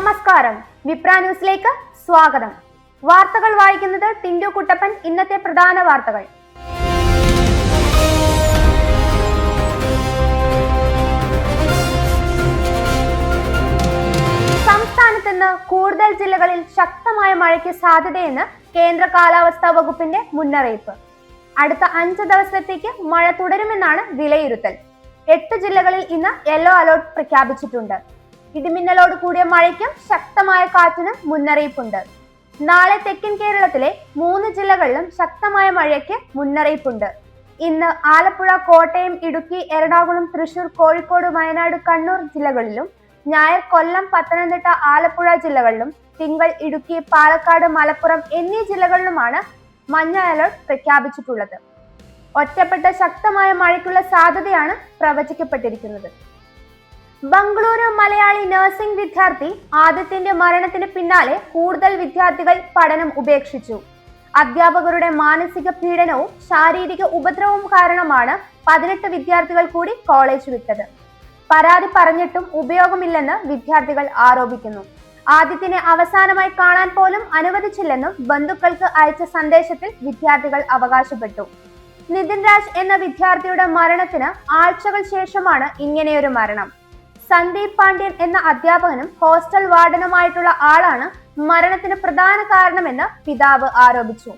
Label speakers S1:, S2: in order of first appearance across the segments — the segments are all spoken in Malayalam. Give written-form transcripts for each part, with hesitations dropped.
S1: നമസ്കാരം, വിപ്ര ന്യൂസിലേക്ക് സ്വാഗതം. വാർത്തകൾ വായിക്കുന്നത് ടിൻഡു കുട്ടപ്പൻ. ഇന്നത്തെ പ്രധാന വാർത്തകൾ. സംസ്ഥാനത്ത് ഇന്ന് കൂടുതൽ ജില്ലകളിൽ ശക്തമായ മഴയ്ക്ക് സാധ്യതയെന്ന് കേന്ദ്ര കാലാവസ്ഥാ വകുപ്പിന്റെ മുന്നറിയിപ്പ്. അടുത്ത 5 ദിവസത്തേക്ക് മഴ തുടരുമെന്നാണ് വിലയിരുത്തൽ. 8 ജില്ലകളിൽ ഇന്ന് യെല്ലോ അലർട്ട് പ്രഖ്യാപിച്ചിട്ടുണ്ട്. ഇടിമിന്നലോട് കൂടിയ മഴയ്ക്കും ശക്തമായ കാറ്റിനും മുന്നറിയിപ്പുണ്ട്. നാളെ തെക്കൻ കേരളത്തിലെ 3 ജില്ലകളിലും ശക്തമായ മഴയ്ക്ക് മുന്നറിയിപ്പുണ്ട്. ഇന്ന് ആലപ്പുഴ, കോട്ടയം, ഇടുക്കി, എറണാകുളം, തൃശൂർ, കോഴിക്കോട്, വയനാട്, കണ്ണൂർ ജില്ലകളിലും ഞായർ കൊല്ലം, പത്തനംതിട്ട, ആലപ്പുഴ ജില്ലകളിലും തിങ്കൾ ഇടുക്കി, പാലക്കാട്, മലപ്പുറം എന്നീ ജില്ലകളിലുമാണ് മഞ്ഞ അലർട്ട് പ്രഖ്യാപിച്ചിട്ടുള്ളത്. ഒറ്റപ്പെട്ട ശക്തമായ മഴയ്ക്കുള്ള സാധ്യതയാണ് പ്രവചിക്കപ്പെട്ടിരിക്കുന്നത്. ബംഗളൂരു മലയാളി നഴ്സിംഗ് വിദ്യാർത്ഥി ആദിത്യന്റെ മരണത്തിന് പിന്നാലെ കൂടുതൽ വിദ്യാർത്ഥികൾ പഠനം ഉപേക്ഷിച്ചു. അധ്യാപകരുടെ മാനസിക പീഡനവും ശാരീരിക ഉപദ്രവവും കാരണമാണ് 18 വിദ്യാർത്ഥികൾ കൂടി കോളേജ് വിട്ടത്. പരാതി പറഞ്ഞിട്ടും ഉപയോഗമില്ലെന്ന് വിദ്യാർത്ഥികൾ ആരോപിക്കുന്നു. ആദിത്യനെ അവസാനമായി കാണാൻ പോലും അനുവദിച്ചില്ലെന്നും ബന്ധുക്കൾക്ക് അയച്ച സന്ദേശത്തിൽ വിദ്യാർത്ഥികൾ അവകാശപ്പെട്ടു. നിതിൻ രാജ് എന്ന വിദ്യാർത്ഥിയുടെ മരണത്തിന് ആഴ്ചകൾ ശേഷമാണ് ഇങ്ങനെയൊരു മരണം. സന്ദീപ് പാണ്ഡ്യൻ എന്ന അധ്യാപകനും ഹോസ്റ്റൽ വാർഡനുമായിട്ടുള്ള ആളാണ് മരണത്തിന് പ്രധാന കാരണമെന്ന് പിതാവ് ആരോപിച്ചു.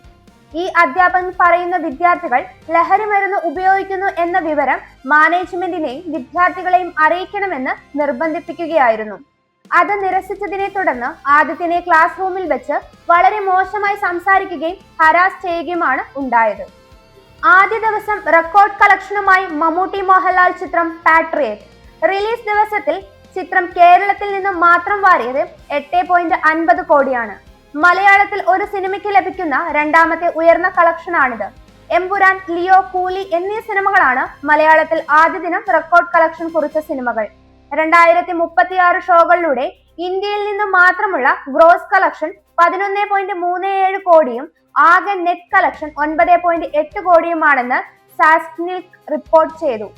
S1: ഈ അധ്യാപകൻ പറയുന്ന വിദ്യാർത്ഥികൾ ലഹരി മരുന്ന് ഉപയോഗിക്കുന്നു എന്ന വിവരം മാനേജ്മെന്റിനെയും വിദ്യാർത്ഥികളെയും അറിയിക്കണമെന്ന് നിർബന്ധിപ്പിക്കുകയായിരുന്നു. അത് നിരസിച്ചതിനെ തുടർന്ന് ആദിത്യനെ ക്ലാസ് റൂമിൽ വെച്ച് വളരെ മോശമായി സംസാരിക്കുകയും ഹരാസ് ചെയ്യുകയുമാണ് ഉണ്ടായത്. ആദ്യ ദിവസം റെക്കോർഡ് കളക്ഷനുമായി മമ്മൂട്ടി മോഹൻലാൽ ചിത്രം പാട്രിയറ്റ്. റിലീസ് ദിവസത്തിൽ ചിത്രം കേരളത്തിൽ നിന്നും മാത്രം വാരിയത് 8.50 കോടിയാണ്. മലയാളത്തിൽ ഒരു സിനിമയ്ക്ക് ലഭിക്കുന്ന രണ്ടാമത്തെ ഉയർന്ന കളക്ഷനാണിത്. എമ്പുരാൻ, ലിയോ, കൂലി എന്നീ സിനിമകളാണ് മലയാളത്തിൽ ആദ്യ ദിനം റെക്കോർഡ് കളക്ഷൻ കുറിച്ച സിനിമകൾ. 2036 ഷോകളിലൂടെ ഇന്ത്യയിൽ നിന്നും മാത്രമുള്ള ഗ്രോസ് കളക്ഷൻ 11.37 കോടിയും ആകെ നെറ്റ് കളക്ഷൻ 9.8 കോടിയുമാണെന്ന് സാസ്നിക് റിപ്പോർട്ട് ചെയ്തു.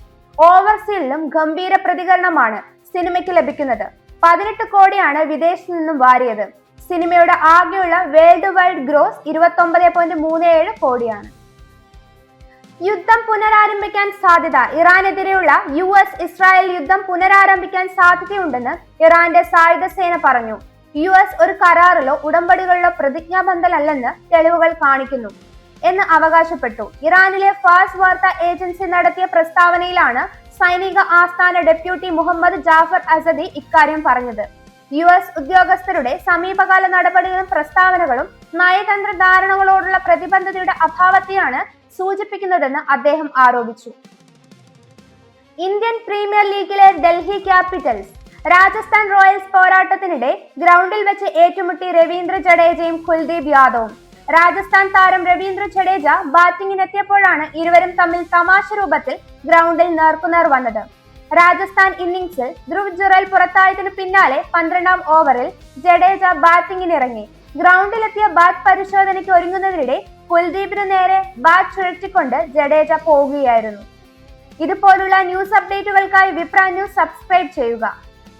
S1: ഓവർസീസിലും ഗംഭീര പ്രതികരണമാണ് സിനിമയ്ക്ക് ലഭിക്കുന്നത്. 18 കോടിയാണ് വിദേശത്ത് നിന്നും വാരിയത്. സിനിമയുടെ ആകെയുള്ള വേൾഡ് വൈഡ് ഗ്രോസ് 29.37 കോടിയാണ്. യുദ്ധം പുനരാരംഭിക്കാൻ സാധ്യത. ഇറാനെതിരെയുള്ള US-ഇസ്രായേൽ യുദ്ധം പുനരാരംഭിക്കാൻ സാധ്യതയുണ്ടെന്ന് ഇറാന്റെ സായുധ സേന പറഞ്ഞു. US ഒരു കരാറിലോ ഉടമ്പടികളിലോ പ്രതിജ്ഞാബദ്ധമല്ലെന്ന് തെളിവുകൾ കാണിക്കുന്നു എന്ന് അവകാശപ്പെട്ടു. ഇറാനിലെ ഫാസ് വാർത്താ ഏജൻസി നടത്തിയ പ്രസ്താവനയിലാണ് സൈനിക ആസ്ഥാന ഡെപ്യൂട്ടി മുഹമ്മദ് ജാഫർ അസദി ഇക്കാര്യം പറഞ്ഞത്. US ഉദ്യോഗസ്ഥരുടെ സമീപകാല നടപടികളും പ്രസ്താവനകളും നയതന്ത്ര ധാരണകളോടുള്ള പ്രതിബദ്ധതയുടെ അഭാവത്തെയാണ് സൂചിപ്പിക്കുന്നതെന്ന് അദ്ദേഹം ആരോപിച്ചു. ഇന്ത്യൻ പ്രീമിയർ ലീഗിലെ ഡൽഹി ക്യാപിറ്റൽസ് രാജസ്ഥാൻ റോയൽസ് പോരാട്ടത്തിനിടെ ഗ്രൗണ്ടിൽ വെച്ച് ഏറ്റുമുട്ടി രവീന്ദ്ര ജഡേജയും കുൽദീപ് യാദവും. രാജസ്ഥാൻ താരം രവീന്ദ്ര ജഡേജ ബാറ്റിംഗിനെത്തിയപ്പോഴാണ് ഇരുവരും തമ്മിൽ തമാശ രൂപത്തിൽ ഗ്രൗണ്ടിൽ നേർക്കുനേർ വന്നത്. രാജസ്ഥാൻ ഇന്നിംഗ്സിൽ ധ്രുവ് ജുറൽ പുറത്തായതിനു പിന്നാലെ 12ാം ഓവറിൽ ജഡേജ ബാറ്റിംഗിനിറങ്ങി. ഗ്രൗണ്ടിലെത്തിയ ബാറ്റ് പരിശോധനയ്ക്ക് ഒരുങ്ങുന്നതിനിടെ കുൽദീപിന് നേരെ ബാറ്റ് ചുഴറ്റിക്കൊണ്ട് ജഡേജ പോകുകയായിരുന്നു. ഇതുപോലുള്ള ന്യൂസ് അപ്ഡേറ്റുകൾക്കായി വിപ്ര ന്യൂസ് സബ്സ്ക്രൈബ് ചെയ്യുക.